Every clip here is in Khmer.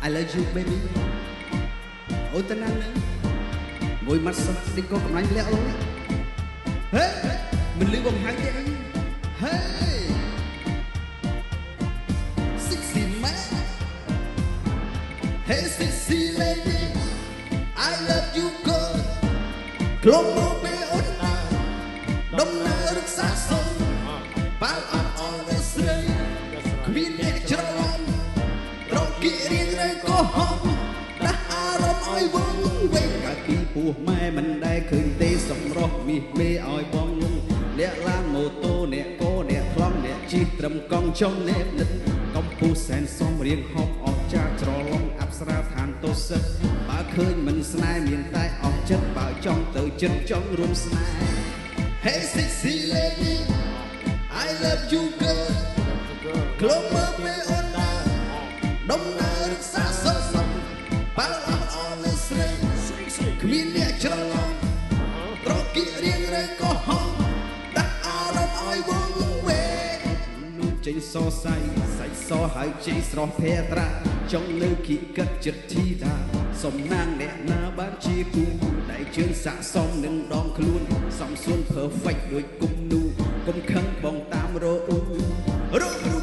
I love you baby អូនទៅណាស់មួយម៉ាត់សោះទីក៏កំឡាញ់លាក់អូនហេមិនលឺបងហៅទេអីហេ sexy man hey sexy lady I love you girl ក្លងមកពេលអូនដំណើររក្សាសុំបើអត់អល់ស្រីគ្មានអ្នកច្រឡំរកគិរៀងរែងក៏ហំដាស់អារម្មណ៍ឲ្យវងវិញកាលពីពោះម៉ែមិនដែលឃើញទេសម្រស់មាសមេឲ្យបងងងអ្នកឡានម៉ូតូអ្នកកោអ្នកខ្លងអ្នកជិះត្រឹមកង់ចុងអ្នកនិតកំពូសែនសំរៀងហប់អស់ចាច្រឡំអប្សរាឋានទោសិតបើឃើញមិនស្នេហ៍មានតែអស់ចិត្តបើចង់ទៅចិត្តចង់រួមស្នេហ៍ Hey sexy lady I love you girl ក្លងមកពេលអូនដើរដំណើររក្សាសុំបើអត់អល់ស្រីគ្មានអ្នកច្រឡំត្រកគិរៀងរែងក៏ហំដាក់អារម្មណ៍ឲ្យវងវែងនោះចេញសរសៃសាច់សហើយជ័យស្រស់ភេត្រាចង់លើគិកិតចិត្តធីតាសំណាងអ្នកណាបានជាគូដៃជើងស័កសមនឹងដងខ្លួនសំសួន perfect ដូចគុំនូកុំខឹងបងតាមរអ៊ូ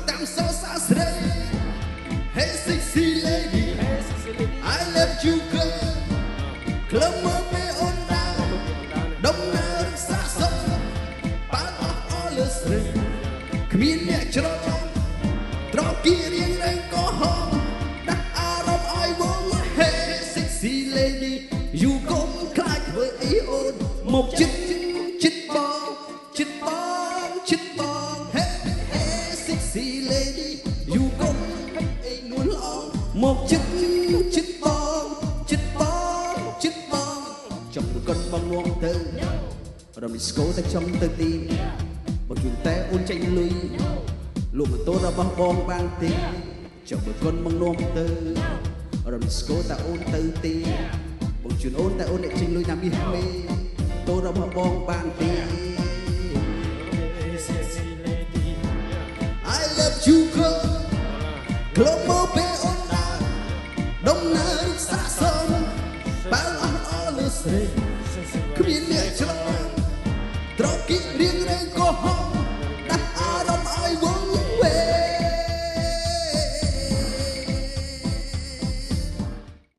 តាមសរសើរស្រី Hey sexy lady I love you girl ក្លឹមមកពេលអូនដើរដំណើររក្សាសុំបើអស់អល់ស្រីគ្មានអ្នកច្រឡំត្រកគិរៀងរែងក៏ហំដាក់អារម្មណ៍ឲ្យវង Hey sexy lady you កុំខ្លាចធ្វើអីអូនមកចិត្តបងចិត្តបង Hey sexy lady you កុំអីនួនល្អមកចិត្តបងចង់កត់បងលងទៅរំលឹកស្គរតែចង់ទៅទីបើជួនតែអូនចេញលុយលក់ម៉ូតូរបស់បងបានទេចង់កត់បងលងទៅរំលឹកស្គរតែអូនទៅទីបងជួនអូនតែអូនអ្នកចេញលុយតាមមាសមេតូរបស់បងបានទេ I love you girl ក្លងមកពេលអូនដើរដំណើររក្សាសុំបើអស់អល់ស្រីគ្មានអ្នកច្រឡំ